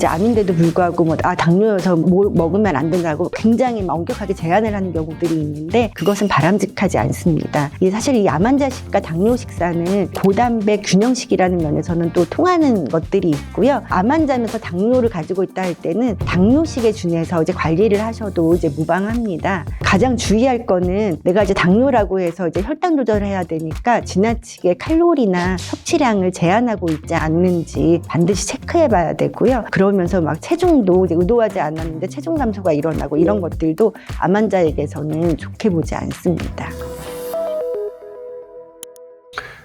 이제 아닌데도 불구하고 당뇨여서 뭐 먹으면 안 된다고 굉장히 엄격하게 제한을 하는 경우들이 있는데 그것은 바람직하지 않습니다. 사실 이 암 환자식과 당뇨 식사는 고단백 균형식이라는 면에서는 또 통하는 것들이 있고요. 암 환자면서 당뇨를 가지고 있다 할 때는 당뇨식에 준해서 이제 관리를 하셔도 이제 무방합니다. 가장 주의할 거는 내가 이제 당뇨라고 해서 이제 혈당 조절을 해야 되니까 지나치게 칼로리나 섭취량을 제한하고 있지 않는지 반드시 체크해 봐야 되고요. 그러면서 막 체중도 이제 의도하지 않았는데 체중 감소가 일어나고 이런 것들도 암 환자에게서는 좋게 보지 않습니다.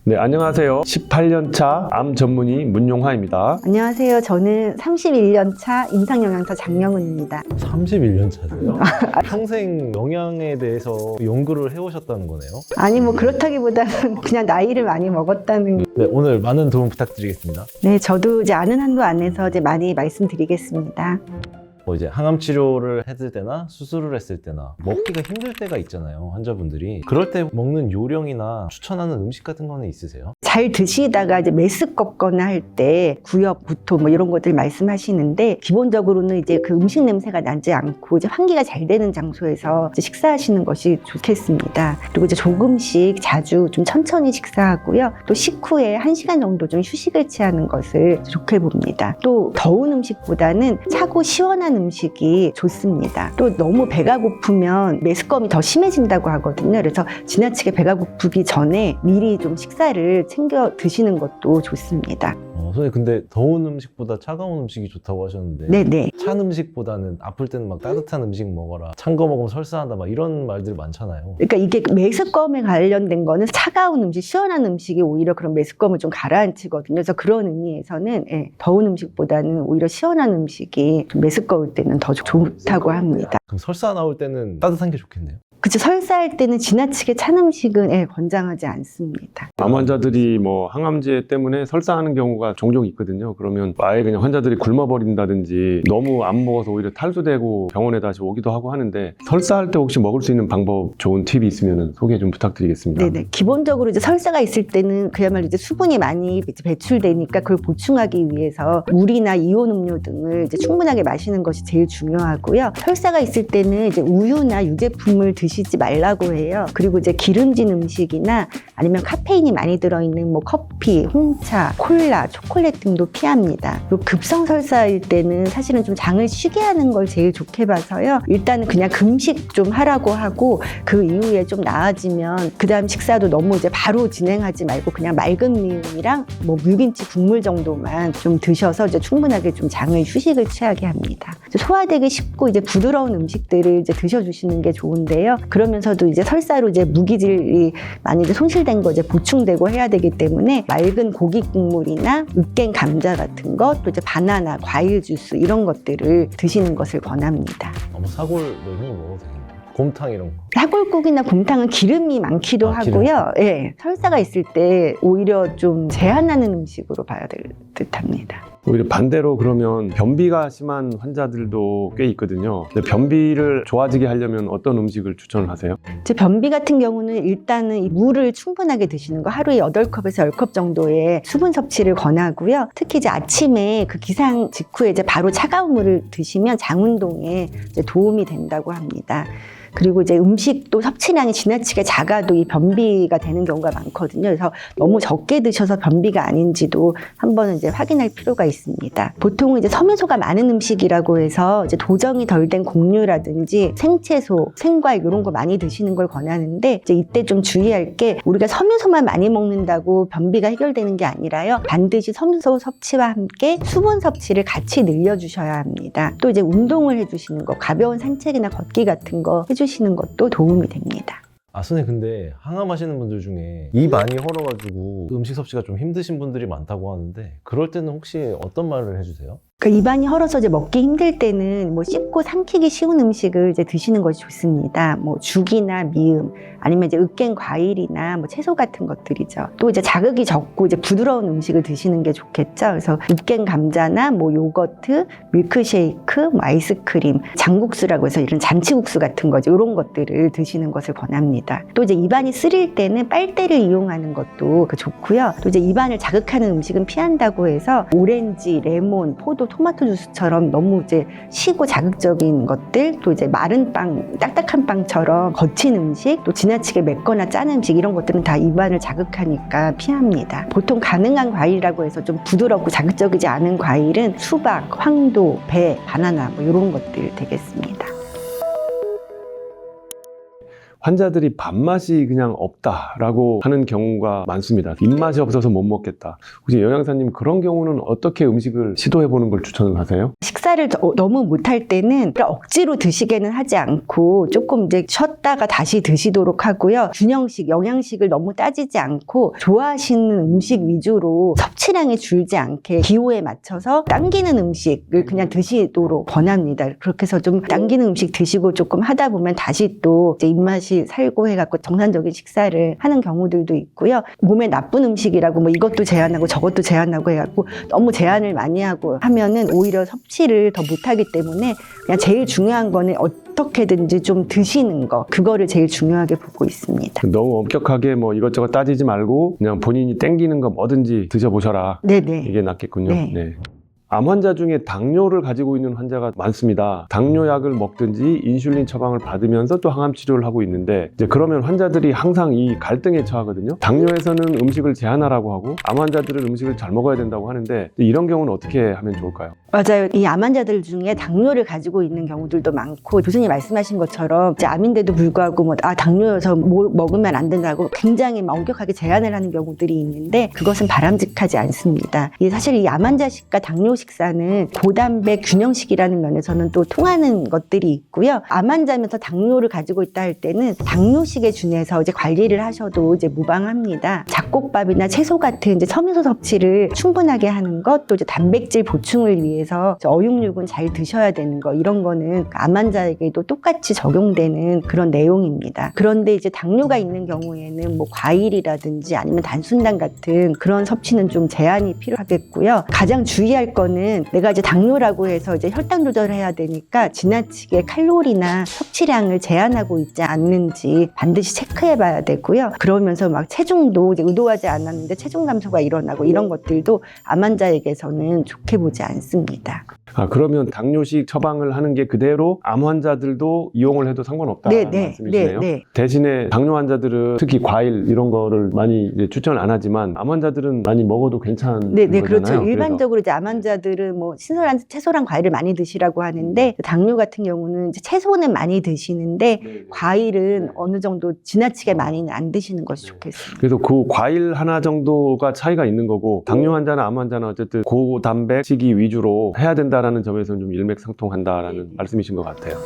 네, 안녕하세요. 18년차 암 전문의 문용화입니다. 안녕하세요. 저는 31년차 임상영양사 장영은입니다. 31년 차세요? 평생 영양에 대해서 연구를 해오셨다는 거네요? 아니 그렇다기보다는 그냥 나이를 많이 먹었다는. 네, 오늘 많은 도움 부탁드리겠습니다. 네, 저도 이제 아는 한도 안에서 이제 많이 말씀드리겠습니다. 이제 항암 치료를 했을 때나 수술을 했을 때나 먹기가 힘들 때가 있잖아요, 환자분들이. 그럴 때 먹는 요령이나 추천하는 음식 같은 거는 있으세요? 잘 드시다가 이제 메스껍거나 할 때 구역, 구토 이런 것들 말씀하시는데 기본적으로는 이제 그 음식 냄새가 나지 않고 이제 환기가 잘 되는 장소에서 이제 식사하시는 것이 좋겠습니다. 그리고 이제 조금씩 자주 좀 천천히 식사하고요. 또 식후에 1시간 정도 좀 휴식을 취하는 것을 좋게 봅니다. 또 더운 음식보다는 차고 시원한 음식이 좋습니다. 또 너무 배가 고프면 메스꺼움이 더 심해진다고 하거든요. 그래서 지나치게 배가 고프기 전에 미리 좀 식사를 챙겨 드시는 것도 좋습니다. 선생님, 근데 더운 음식보다 차가운 음식이 좋다고 하셨는데 네네. 찬 음식보다는 아플 때는 막 따뜻한 음식 먹어라, 찬 거 먹으면 설사한다, 막 이런 말들 많잖아요. 그러니까 이게 메스꺼움에 관련된 거는 차가운 음식, 시원한 음식이 오히려 그런 메스꺼움을 좀 가라앉히거든요. 그래서 그런 의미에서는 더운 음식보다는 오히려 시원한 음식이 좀 메스꺼울 때는 더 좋다고 합니다. 그럼 설사 나올 때는 따뜻한 게 좋겠네요. 그쵸, 설사할 때는 지나치게 찬 음식은 권장하지 않습니다. 암 환자들이 항암제 때문에 설사하는 경우가 종종 있거든요. 그러면 아예 그냥 환자들이 굶어버린다든지 너무 안 먹어서 오히려 탈수되고 병원에 다시 오기도 하고 하는데 설사할 때 혹시 먹을 수 있는 방법, 좋은 팁이 있으면 소개 좀 부탁드리겠습니다. 네네. 기본적으로 이제 설사가 있을 때는 그야말로 이제 수분이 많이 배출되니까 그걸 보충하기 위해서 물이나 이온 음료 등을 이제 충분하게 마시는 것이 제일 중요하고요. 설사가 있을 때는 이제 우유나 유제품을 드시지 말라고 해요. 그리고 이제 기름진 음식이나 아니면 카페인이 많이 들어있는 커피, 홍차, 콜라, 초콜릿 등도 피합니다. 그리고 급성 설사일 때는 사실은 좀 장을 쉬게 하는 걸 제일 좋게 봐서요. 일단은 그냥 금식 좀 하라고 하고 그 이후에 좀 나아지면 그 다음 식사도 너무 이제 바로 진행하지 말고 그냥 맑은 미음이랑 물김치 국물 정도만 좀 드셔서 이제 충분하게 좀 장을 휴식을 취하게 합니다. 소화되기 쉽고 이제 부드러운 음식들을 이제 드셔주시는 게 좋은데요. 그러면서도 이제 설사로 이제 무기질이 많이 이제 손실된 거 이제 보충되고 해야 되기 때문에 맑은 고기 국물이나 으깬 감자 같은 것, 또 이제 바나나, 과일 주스 이런 것들을 드시는 것을 권합니다. 사골 이런 거 먹어도 되겠네요. 곰탕 이런 거. 사골국이나 곰탕은 기름이 많기도 하고요. 예, 설사가 있을 때 오히려 좀 제한하는 음식으로 봐야 될 듯합니다. 오히려 반대로 그러면 변비가 심한 환자들도 꽤 있거든요. 근데 변비를 좋아지게 하려면 어떤 음식을 추천을 하세요? 제 변비 같은 경우는 일단은 이 물을 충분하게 드시는 거, 하루에 8컵에서 10컵 정도의 수분 섭취를 권하고요. 특히 이제 아침에 그 기상 직후에 이제 바로 차가운 물을 드시면 장 운동에 이제 도움이 된다고 합니다. 그리고 이제 음식도 섭취량이 지나치게 작아도 이 변비가 되는 경우가 많거든요. 그래서 너무 적게 드셔서 변비가 아닌지도 한번 이제 확인할 필요가 있습니다. 보통은 이제 섬유소가 많은 음식이라고 해서 이제 도정이 덜 된 곡류라든지 생채소, 생과일 이런 거 많이 드시는 걸 권하는데 이제 이때 좀 주의할 게 우리가 섬유소만 많이 먹는다고 변비가 해결되는 게 아니라요. 반드시 섬유소 섭취와 함께 수분 섭취를 같이 늘려주셔야 합니다. 또 이제 운동을 해주시는 거, 가벼운 산책이나 걷기 같은 거 해주시는 것도 도움이 됩니다. 선생님, 근데 항암하시는 분들 중에 입 안이 헐어가지고 음식 섭취가 좀 힘드신 분들이 많다고 하는데 그럴 때는 혹시 어떤 말을 해주세요? 그러니까 입안이 헐어서 이제 먹기 힘들 때는 씹고 삼키기 쉬운 음식을 이제 드시는 것이 좋습니다. 죽이나 미음, 아니면 이제 으깬 과일이나 채소 같은 것들이죠. 또 이제 자극이 적고 이제 부드러운 음식을 드시는 게 좋겠죠. 그래서 으깬 감자나 요거트, 밀크쉐이크, 아이스크림, 장국수라고 해서 이런 잔치국수 같은 거죠. 이런 것들을 드시는 것을 권합니다. 또 이제 입안이 쓰릴 때는 빨대를 이용하는 것도 좋고요. 또 이제 입안을 자극하는 음식은 피한다고 해서 오렌지, 레몬, 포도, 토마토 주스처럼 너무 이제 시고 자극적인 것들, 또 이제 마른 빵, 딱딱한 빵처럼 거친 음식, 또 지나치게 맵거나 짠 음식 이런 것들은 다 입안을 자극하니까 피합니다. 보통 가능한 과일이라고 해서 좀 부드럽고 자극적이지 않은 과일은 수박, 황도, 배, 바나나 뭐 이런 것들 되겠습니다. 환자들이 밥맛이 그냥 없다라고 하는 경우가 많습니다. 입맛이 없어서 못 먹겠다. 혹시 영양사님 그런 경우는 어떻게 음식을 시도해보는 걸 추천을 하세요? 식사를 너무 못할 때는 억지로 드시게는 하지 않고 조금 이제 쉬었다가 다시 드시도록 하고요. 균형식, 영양식을 너무 따지지 않고 좋아하시는 음식 위주로 섭취량이 줄지 않게 기호에 맞춰서 당기는 음식을 그냥 드시도록 권합니다. 그렇게 해서 좀 당기는 음식 드시고 조금 하다 보면 다시 또 이제 입맛이 살고 해갖고 정상적인 식사를 하는 경우들도 있고요. 몸에 나쁜 음식이라고 뭐 이것도 제한하고 저것도 제한하고 해갖고 너무 제한을 많이 하고 하면은 오히려 섭취를 더 못하기 때문에 그냥 제일 중요한 거는 어떻게든지 좀 드시는 거, 그거를 제일 중요하게 보고 있습니다. 너무 엄격하게 뭐 이것저것 따지지 말고 그냥 본인이 땡기는 거 뭐든지 드셔보셔라. 네네. 이게 낫겠군요. 네. 네. 암 환자 중에 당뇨를 가지고 있는 환자가 많습니다. 당뇨약을 먹든지 인슐린 처방을 받으면서 또 항암 치료를 하고 있는데 이제 그러면 환자들이 항상 이 갈등에 처하거든요. 당뇨에서는 음식을 제한하라고 하고 암 환자들은 음식을 잘 먹어야 된다고 하는데 이런 경우는 어떻게 하면 좋을까요? 맞아요. 이 암 환자들 중에 당뇨를 가지고 있는 경우들도 많고 교수님 말씀하신 것처럼 이제 암인데도 불구하고 뭐 당뇨여서 뭐 먹으면 안 된다고 굉장히 엄격하게 제한을 하는 경우들이 있는데 그것은 바람직하지 않습니다. 이게 사실 이 암 환자식과 당뇨 식사는 고단백 균형식이라는 면에서는 또 통하는 것들이 있고요. 암 환자면서 당뇨를 가지고 있다 할 때는 당뇨식에 준해서 이제 관리를 하셔도 이제 무방합니다. 잡곡밥이나 채소 같은 이제 섬유소 섭취를 충분하게 하는 것, 또 이제 단백질 보충을 위해서 어육육은 잘 드셔야 되는 거, 이런 거는 암 환자에게도 똑같이 적용되는 그런 내용입니다. 그런데 이제 당뇨가 있는 경우에는 뭐 과일이라든지 아니면 단순당 같은 그런 섭취는 좀 제한이 필요하겠고요. 가장 주의할 건 내가 이제 당뇨라고 해서 이제 혈당 조절을 해야 되니까 지나치게 칼로리나 섭취량을 제한하고 있지 않는지 반드시 체크해 봐야 되고요. 그러면서 막 체중도 이제 의도하지 않았는데 체중 감소가 일어나고 이런 것들도 암 환자에게서는 좋게 보지 않습니다. 그러면 당뇨식 처방을 하는 게 그대로 암 환자들도 이용을 해도 상관없다는 말씀이시네요. 네. 대신에 당뇨 환자들은 특히 과일 이런 거를 많이 이제 추천을 안 하지만 암 환자들은 많이 먹어도 괜찮은 거잖아요. 그렇죠. 일반적으로 이제 암 환자들은 뭐 신선한 채소랑 과일을 많이 드시라고 하는데 당뇨 같은 경우는 이제 채소는 많이 드시는데 과일은 어느 정도 지나치게 많이는 안 드시는 것이 좋겠습니다. 그래서 그 과일 하나 정도가 차이가 있는 거고 당뇨 환자나 암 환자는 어쨌든 고단백 식이 위주로 해야 된다라는 점에서는 좀 일맥상통한다라는 말씀이신 것 같아요.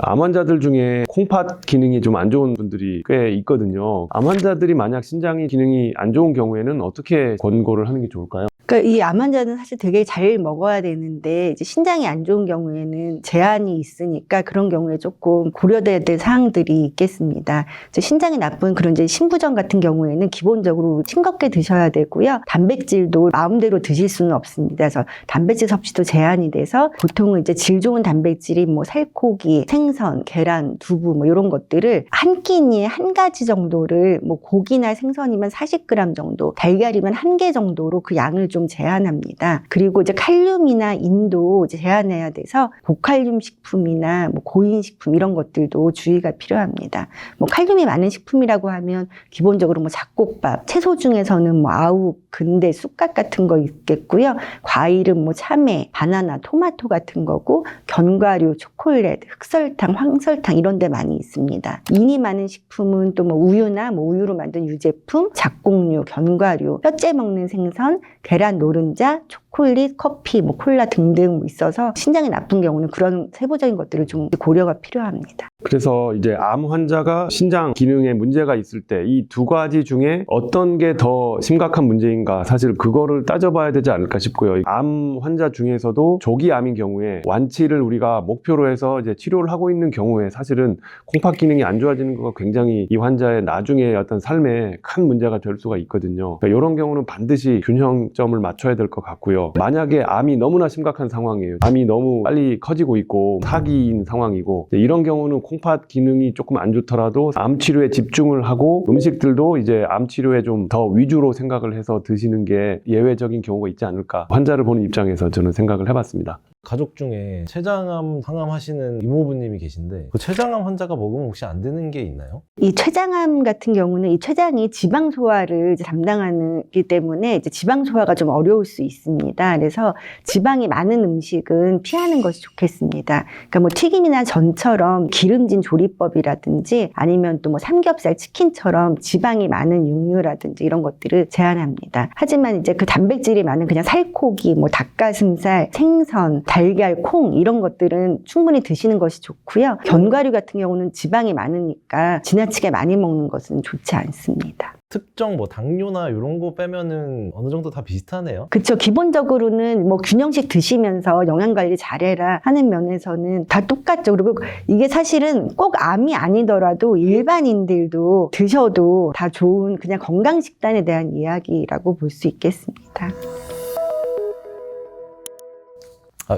암 환자들 중에 콩팥 기능이 좀 안 좋은 분들이 꽤 있거든요. 암 환자들이 만약 신장 기능이 안 좋은 경우에는 어떻게 권고를 하는 게 좋을까요? 그러니까 이 암 환자는 사실 되게 잘 먹어야 되는데 이제 신장이 안 좋은 경우에는 제한이 있으니까 그런 경우에 조금 고려돼야 될 사항들이 있겠습니다. 이제 신장이 나쁜 그런 이제 신부전 같은 경우에는 기본적으로 싱겁게 드셔야 되고요. 단백질도 마음대로 드실 수는 없습니다. 그래서 단백질 섭취도 제한이 돼서 보통은 이제 질 좋은 단백질이 뭐 살코기, 생선, 계란, 두부 뭐 이런 것들을 한 끼니에 한 가지 정도를 뭐 고기나 생선이면 40g 정도, 달걀이면 1개 정도로 그 양을 좀 제한합니다. 그리고 이제 칼륨이나 인도 이제 제한해야 돼서 고칼륨 식품이나 뭐 고인 식품 이런 것들도 주의가 필요합니다. 뭐 칼륨이 많은 식품이라고 하면 기본적으로 뭐 잡곡밥, 채소 중에서는 뭐 아욱, 근대, 쑥갓 같은 거 있겠고요. 과일은 뭐 참외, 바나나, 토마토 같은 거고 견과류, 초콜릿, 흑설탕, 황설탕 이런 데 많이 있습니다. 인이 많은 식품은 또 뭐 우유나 뭐 우유로 만든 유제품, 잡곡류, 견과류, 뼈째 먹는 생선, 계란 노른자, 초콜릿, 커피, 뭐 콜라 등등 있어서 신장이 나쁜 경우는 그런 세부적인 것들을 좀 고려가 필요합니다. 그래서 이제 암 환자가 신장 기능에 문제가 있을 때 이 두 가지 중에 어떤 게 더 심각한 문제인가 사실 그거를 따져봐야 되지 않을까 싶고요. 암 환자 중에서도 조기 암인 경우에 완치를 우리가 목표로 해서 이제 치료를 하고 있는 경우에 사실은 콩팥 기능이 안 좋아지는 거가 굉장히 이 환자의 나중에 어떤 삶에 큰 문제가 될 수가 있거든요. 그러니까 이런 경우는 반드시 균형점을 맞춰야 될 것 같고요. 중에서 만약에 암이 너무나 심각한 상황이에요. 암이 너무 빨리 커지고 있고 사기인 상황이고 이런 경우는 콩팥 기능이 조금 안 좋더라도 암 치료에 집중을 하고 음식들도 이제 암 치료에 좀 더 위주로 생각을 해서 드시는 게 예외적인 경우가 있지 않을까. 환자를 보는 입장에서 저는 생각을 해봤습니다. 가족 중에 췌장암 상암하시는 이모부님이 계신데 그 췌장암 환자가 먹으면 혹시 안 되는 게 있나요? 이 췌장암 같은 경우는 이 췌장이 지방 소화를 이제 담당하기 때문에 이제 지방 소화가 좀 어려울 수 있습니다. 그래서 지방이 많은 음식은 피하는 것이 좋겠습니다. 그러니까 뭐 튀김이나 전처럼 기름진 조리법이라든지 아니면 또 뭐 삼겹살, 치킨처럼 지방이 많은 육류라든지 이런 것들을 제한합니다. 하지만 이제 그 단백질이 많은 그냥 살코기, 뭐 닭가슴살, 생선, 달걀, 콩 이런 것들은 충분히 드시는 것이 좋고요. 견과류 같은 경우는 지방이 많으니까 지나치게 많이 먹는 것은 좋지 않습니다. 특정 뭐 당뇨나 이런 거 빼면은 어느 정도 다 비슷하네요. 그쵸. 기본적으로는 뭐 균형식 드시면서 영양관리 잘해라 하는 면에서는 다 똑같죠. 그리고 이게 사실은 꼭 암이 아니더라도 일반인들도 드셔도 다 좋은 그냥 건강식단에 대한 이야기라고 볼 수 있겠습니다.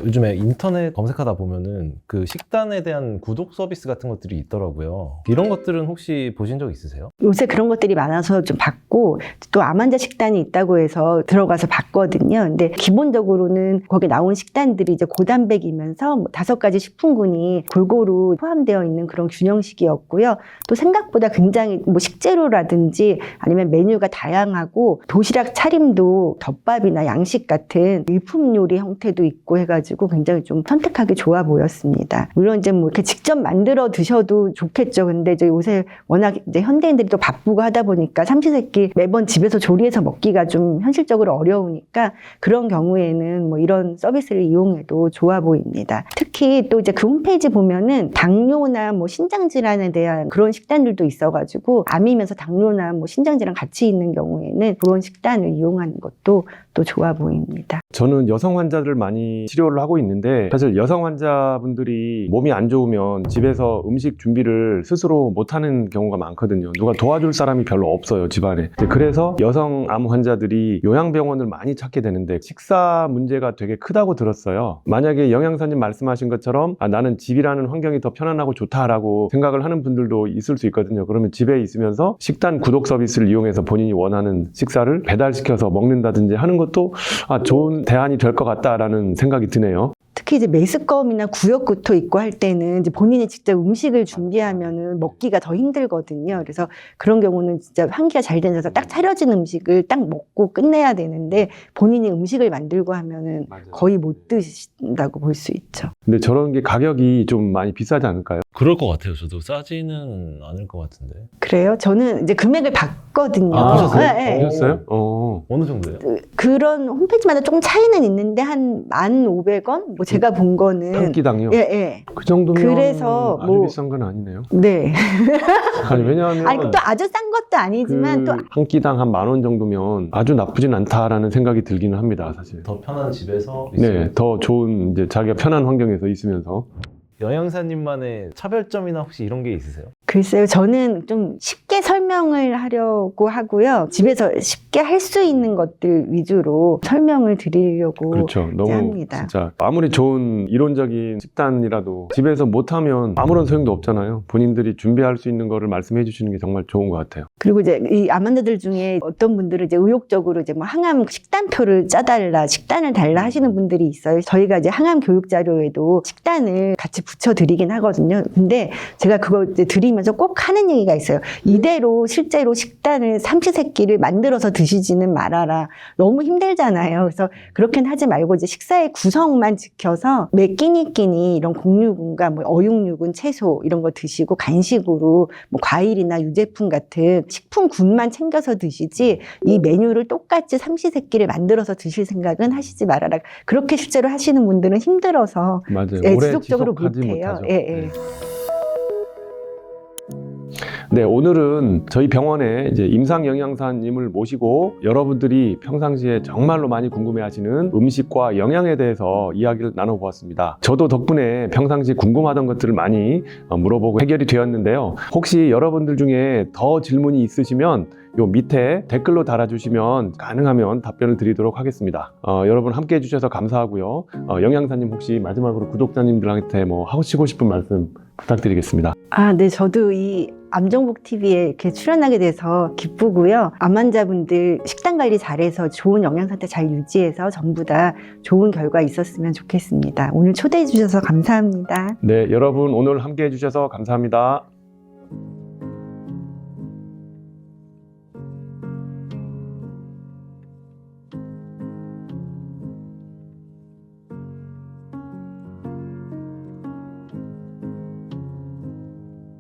요즘에 인터넷 검색하다 보면은 그 식단에 대한 구독 서비스 같은 것들이 있더라고요. 이런 것들은 혹시 보신 적 있으세요? 요새 그런 것들이 많아서 좀 봤고 또 암 환자 식단이 있다고 해서 들어가서 봤거든요. 근데 기본적으로는 거기 나온 식단들이 이제 고단백이면서 뭐 5가지 식품군이 골고루 포함되어 있는 그런 균형식이었고요. 또 생각보다 굉장히 뭐 식재료라든지 아니면 메뉴가 다양하고 도시락 차림도 덮밥이나 양식 같은 일품 요리 형태도 있고 해가지고 굉장히 좀 선택하기 좋아 보였습니다. 물론 이제 뭐 이렇게 직접 만들어 드셔도 좋겠죠. 근데 이제 요새 워낙 이제 현대인들이 또 바쁘고 하다 보니까 삼시세끼 매번 집에서 조리해서 먹기가 좀 현실적으로 어려우니까 그런 경우에는 뭐 이런 서비스를 이용해도 좋아 보입니다. 특히 또 이제 그 홈페이지 보면은 당뇨나 뭐 신장질환에 대한 그런 식단들도 있어가지고 암이면서 당뇨나 뭐 신장질환 같이 있는 경우에는 그런 식단을 이용하는 것도 또 좋아 보입니다. 저는 여성 환자들 많이 치료를 하고 있는데 사실 여성 환자분들이 몸이 안 좋으면 집에서 음식 준비를 스스로 못하는 경우가 많거든요. 누가 도와줄 사람이 별로 없어요, 집안에. 그래서 여성 암 환자들이 요양병원을 많이 찾게 되는데 식사 문제가 되게 크다고 들었어요. 만약에 영양사님 말씀하신 것처럼 나는 집이라는 환경이 더 편안하고 좋다라고 생각을 하는 분들도 있을 수 있거든요. 그러면 집에 있으면서 식단 구독 서비스를 이용해서 본인이 원하는 식사를 배달시켜서 먹는다든지 하는 것도 좋은 대안이 될 것 같다라는 생각이 드네요. 특히 이제 메스꺼움이나 구역구토 있고 할 때는 이제 본인이 직접 음식을 준비하면은 먹기가 더 힘들거든요. 그래서 그런 경우는 진짜 환기가 잘 되어서 딱 차려진 음식을 딱 먹고 끝내야 되는데 본인이 음식을 만들고 하면은 거의 못 드신다고 볼 수 있죠. 근데 저런 게 가격이 좀 많이 비싸지 않을까요? 그럴 것 같아요. 저도 싸지는 않을 것 같은데. 그래요? 저는 이제 금액을 봤거든요. 보셨어요? 네. 보셨어요? 어느 정도예요? 그런 홈페이지마다 조금 차이는 있는데 한 1,500원? 뭐 제가 본 거는 한 끼당요? 예. 그 정도면 그래서 아주 뭐 비싼 건 아니네요. 네. 아니, 왜냐하면 아니 또 아주 싼 것도 아니지만 또 한 끼당 한 10,000원 정도면 아주 나쁘진 않다라는 생각이 들기는 합니다, 사실. 더 편한 집에서 네, 더 좋은 이제 자기가 편한 환경에서 있으면서. 영양사님만의 차별점이나 혹시 이런 게 있으세요? 글쎄요, 저는 좀 쉽게 설명을 하려고 하고요. 집에서 쉽게 할 수 있는 것들 위주로 설명을 드리려고 그렇죠. 너무 합니다. 진짜 아무리 좋은 이론적인 식단이라도 집에서 못하면 아무런 소용도 없잖아요. 본인들이 준비할 수 있는 거를 말씀해 주시는 게 정말 좋은 것 같아요. 그리고 이제 이 암 환자들 중에 어떤 분들은 이제 의욕적으로 이제 뭐 항암 식단표를 짜달라, 식단을 달라 하시는 분들이 있어요. 저희가 이제 항암 교육 자료에도 식단을 같이 붙여드리긴 하거든요. 근데 제가 그거 이제 드리면서 꼭 하는 얘기가 있어요. 이대로 실제로 식단을 삼시세끼를 만들어서 드시지는 말아라. 너무 힘들잖아요. 그래서 그렇게는 하지 말고 이제 식사의 구성만 지켜서 매 끼니끼니 이런 곡류군과 뭐 어육류군, 채소 이런 거 드시고 간식으로 뭐 과일이나 유제품 같은 식품군만 챙겨서 드시지 이 메뉴를 똑같이 삼시세끼를 만들어서 드실 생각은 하시지 말아라. 그렇게 실제로 하시는 분들은 힘들어서 맞아요. 예, 오래 지속적으로 지속하지 못해요. 못하죠. 예. 네. 네, 오늘은 저희 병원에 이제 임상 영양사님을 모시고 여러분들이 평상시에 정말로 많이 궁금해하시는 음식과 영양에 대해서 이야기를 나눠보았습니다. 저도 덕분에 평상시 궁금하던 것들을 많이 물어보고 해결이 되었는데요. 혹시 여러분들 중에 더 질문이 있으시면 요 밑에 댓글로 달아주시면 가능하면 답변을 드리도록 하겠습니다. 여러분 함께 해주셔서 감사하고요. 영양사님 혹시 마지막으로 구독자님들한테 뭐 하시고 싶은 말씀 부탁드리겠습니다. 네, 저도 이 암정복 TV에 이렇게 출연하게 돼서 기쁘고요. 암 환자분들 식단 관리 잘해서 좋은 영양 상태 잘 유지해서 전부 다 좋은 결과 있었으면 좋겠습니다. 오늘 초대해 주셔서 감사합니다. 네, 여러분 오늘 함께 해주셔서 감사합니다.